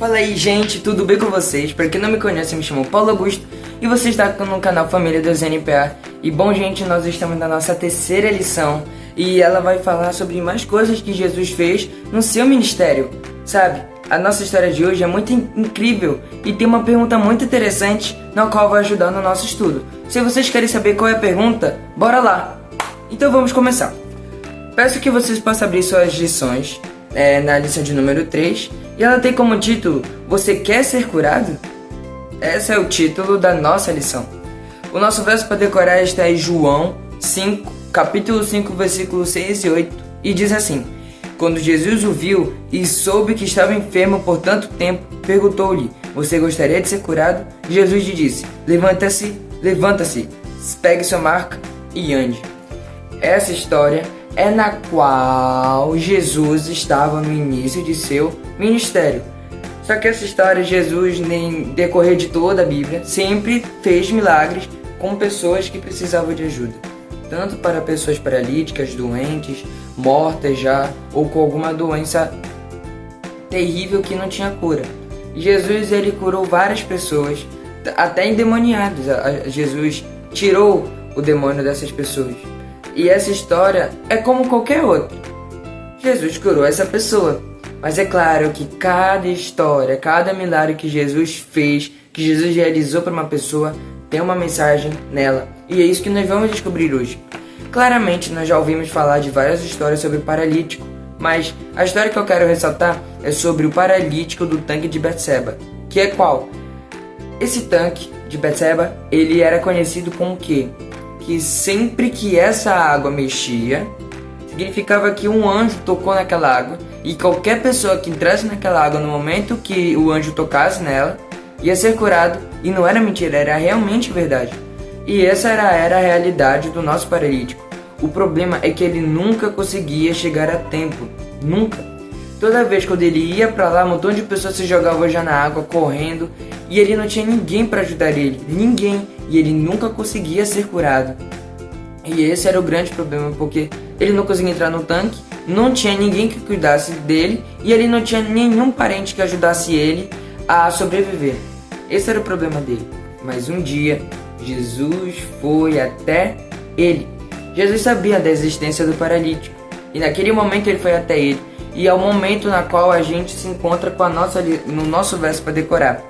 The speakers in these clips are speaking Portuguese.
Fala aí, gente, tudo bem com vocês? Pra quem não me conhece, eu me chamo Paulo Augusto e você está no canal Família Deus NPA. E bom, gente, nós estamos na nossa terceira lição e ela vai falar sobre mais coisas que Jesus fez no seu ministério, sabe? A nossa história de hoje é muito incrível e tem uma pergunta muito interessante na qual vai ajudar no nosso estudo. Se vocês querem saber qual é a pergunta, bora lá! Então vamos começar. Peço que vocês possam abrir suas lições na lição de número 3 e ela tem como título: Você quer ser curado? Esse é o título da nossa lição. O nosso verso para decorar está em João 5, capítulo 5, versículos 6 e 8 e diz assim: Quando Jesus o viu e soube que estava enfermo por tanto tempo, perguntou-lhe: Você gostaria de ser curado? Jesus lhe disse: Levanta-se, pegue sua marca e ande. Essa história é na qual Jesus estava no início de seu ministério. Só que essa história, Jesus, em decorrer de toda a Bíblia, sempre fez milagres com pessoas que precisavam de ajuda. Tanto para pessoas paralíticas, doentes, mortas já, ou com alguma doença terrível que não tinha cura. Jesus, ele curou várias pessoas, até endemoniados. Jesus tirou o demônio dessas pessoas. E essa história é como qualquer outra. Jesus curou essa pessoa. Mas é claro que cada história, cada milagre que Jesus fez, que Jesus realizou para uma pessoa, tem uma mensagem nela. E é isso que nós vamos descobrir hoje. Claramente, nós já ouvimos falar de várias histórias sobre o paralítico. Mas a história que eu quero ressaltar é sobre o paralítico do tanque de Betseba. Que é qual? Esse tanque de Betseba, ele era conhecido como o quê? Que sempre que essa água mexia, significava que um anjo tocou naquela água e qualquer pessoa que entrasse naquela água no momento que o anjo tocasse nela, ia ser curado. E não era mentira, era realmente verdade. E essa era a realidade do nosso paralítico. O problema é que ele nunca conseguia chegar a tempo. Nunca. Toda vez quando ele ia pra lá, um montão de pessoas se jogavam já na água, correndo, e ele não tinha ninguém para ajudar ele. Ninguém. E ele nunca conseguia ser curado. E esse era o grande problema, porque ele não conseguia entrar no tanque, não tinha ninguém que cuidasse dele, e ele não tinha nenhum parente que ajudasse ele a sobreviver. Esse era o problema dele. Mas um dia, Jesus foi até ele. Jesus sabia da existência do paralítico, e naquele momento ele foi até ele. E é o momento na qual a gente se encontra com no nosso verso para decorar.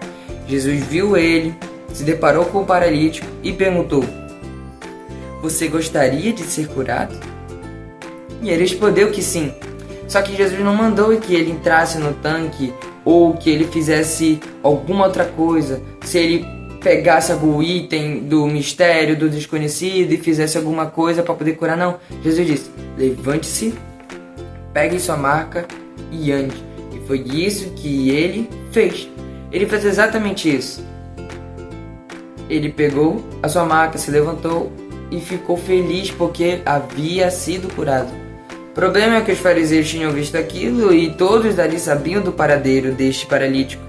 Jesus viu ele, se deparou com o paralítico e perguntou: Você gostaria de ser curado? E ele respondeu que sim. Só que Jesus não mandou que ele entrasse no tanque ou que ele fizesse alguma outra coisa. Se ele pegasse algum item do mistério, do desconhecido e fizesse alguma coisa para poder curar, não. Jesus disse: Levante-se, pegue sua marca e ande. E foi isso que ele fez. Ele fez exatamente isso. Ele pegou a sua maca, se levantou e ficou feliz porque havia sido curado. O problema é que os fariseus tinham visto aquilo e todos dali sabiam do paradeiro deste paralítico.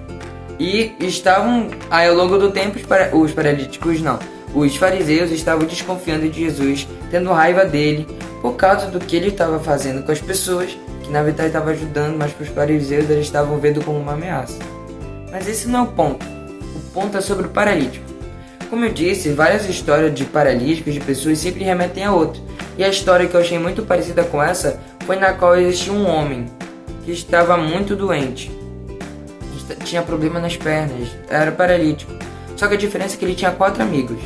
E estavam, ao longo do tempo, os paralíticos não. Os fariseus estavam desconfiando de Jesus, tendo raiva dele por causa do que ele estava fazendo com as pessoas, que na verdade estava ajudando, mas para os fariseus eles estavam vendo como uma ameaça. Mas esse não é o ponto. O ponto é sobre o paralítico. Como eu disse, várias histórias de paralíticos, de pessoas, sempre remetem a outra. E a história que eu achei muito parecida com essa foi na qual existia um homem que estava muito doente. Tinha problema nas pernas, era paralítico. Só que a diferença é que ele tinha 4 amigos.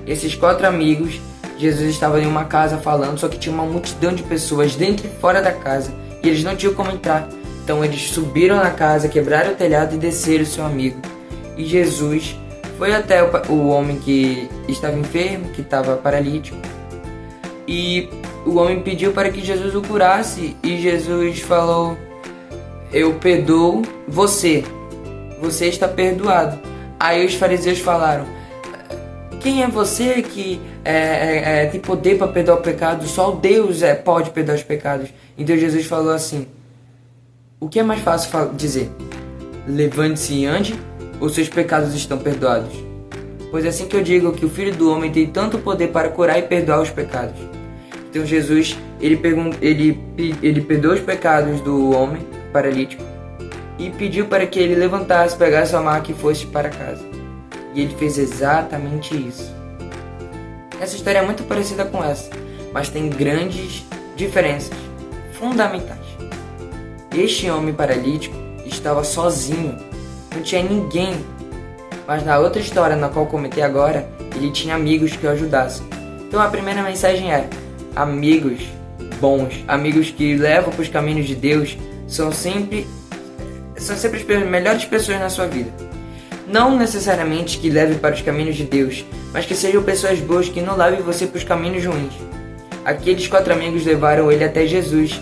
Esses 4 amigos, Jesus estava em uma casa falando, só que tinha uma multidão de pessoas dentro e fora da casa. E eles não tinham como entrar. Então eles subiram na casa, quebraram o telhado e desceram o seu amigo. E Jesus foi até o homem que estava enfermo, que estava paralítico. E o homem pediu para que Jesus o curasse. E Jesus falou: Eu perdoo você. Você está perdoado. Aí os fariseus falaram: Quem é você que tem poder para perdoar o pecado? Só Deus pode perdoar os pecados. Então Jesus falou assim: O que é mais fácil dizer? Levante-se e ande, ou seus pecados estão perdoados? Pois é assim que eu digo que o Filho do Homem tem tanto poder para curar e perdoar os pecados. Então Jesus, ele perdoou os pecados do homem paralítico. e pediu para que ele levantasse, pegasse sua maca e fosse para casa. E ele fez exatamente isso. Essa história é muito parecida com essa, mas tem grandes diferenças fundamentais. Este homem paralítico estava sozinho, não tinha ninguém. Mas na outra história, na qual comentei agora, ele tinha amigos que o ajudassem. Então a primeira mensagem é: amigos bons, amigos que levam para os caminhos de Deus, são sempre as melhores pessoas na sua vida. Não necessariamente que levem para os caminhos de Deus, mas que sejam pessoas boas que não levem você para os caminhos ruins. Aqueles 4 amigos levaram ele até Jesus.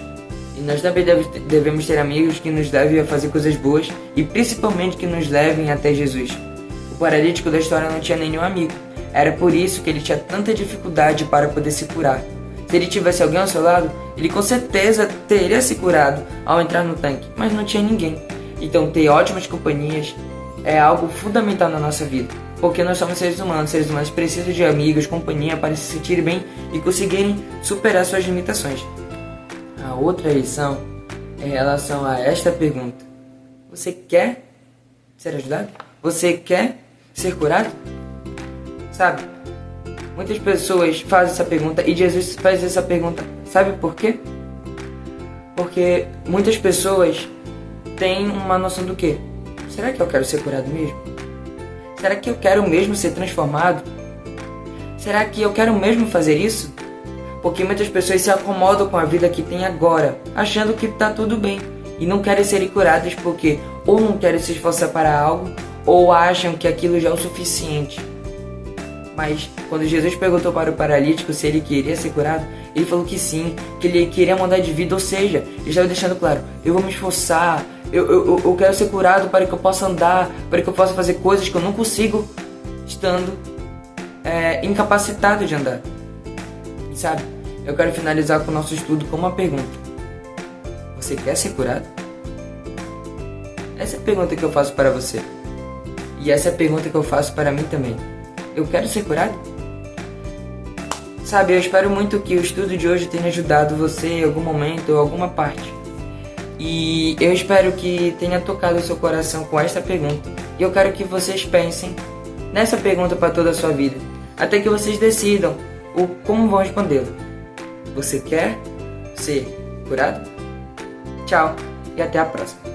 E nós também devemos ter amigos que nos levem a fazer coisas boas e principalmente que nos levem até Jesus. O paralítico da história não tinha nenhum amigo. Era por isso que ele tinha tanta dificuldade para poder se curar. Se ele tivesse alguém ao seu lado, ele com certeza teria se curado ao entrar no tanque, mas não tinha ninguém. Então ter ótimas companhias é algo fundamental na nossa vida, porque nós somos seres humanos precisam de amigos, companhia para se sentirem bem e conseguirem superar suas limitações. A outra lição é em relação a esta pergunta: você quer ser ajudado? Você quer ser curado? Sabe, muitas pessoas fazem essa pergunta e Jesus faz essa pergunta, sabe por quê? Porque muitas pessoas têm uma noção do quê? Será que eu quero ser curado mesmo? Será que eu quero mesmo ser transformado? Será que eu quero mesmo fazer isso? Porque muitas pessoas se acomodam com a vida que tem agora, achando que está tudo bem, e não querem ser curadas porque ou não querem se esforçar para algo, ou acham que aquilo já é o suficiente. Mas quando Jesus perguntou para o paralítico se ele queria ser curado, ele falou que sim, que ele queria mudar de vida, ou seja, ele estava deixando claro: eu vou me esforçar, eu quero ser curado para que eu possa andar, para que eu possa fazer coisas que eu não consigo estando incapacitado de andar. E sabe, eu quero finalizar com o nosso estudo com uma pergunta: você quer ser curado? Essa é a pergunta que eu faço para você. E essa é a pergunta que eu faço para mim também. Eu quero ser curado? Sabe, eu espero muito que o estudo de hoje tenha ajudado você em algum momento ou alguma parte. E eu espero que tenha tocado o seu coração com esta pergunta. E eu quero que vocês pensem nessa pergunta para toda a sua vida, até que vocês decidam como vão respondê-la. Você quer ser curado? Tchau e até a próxima.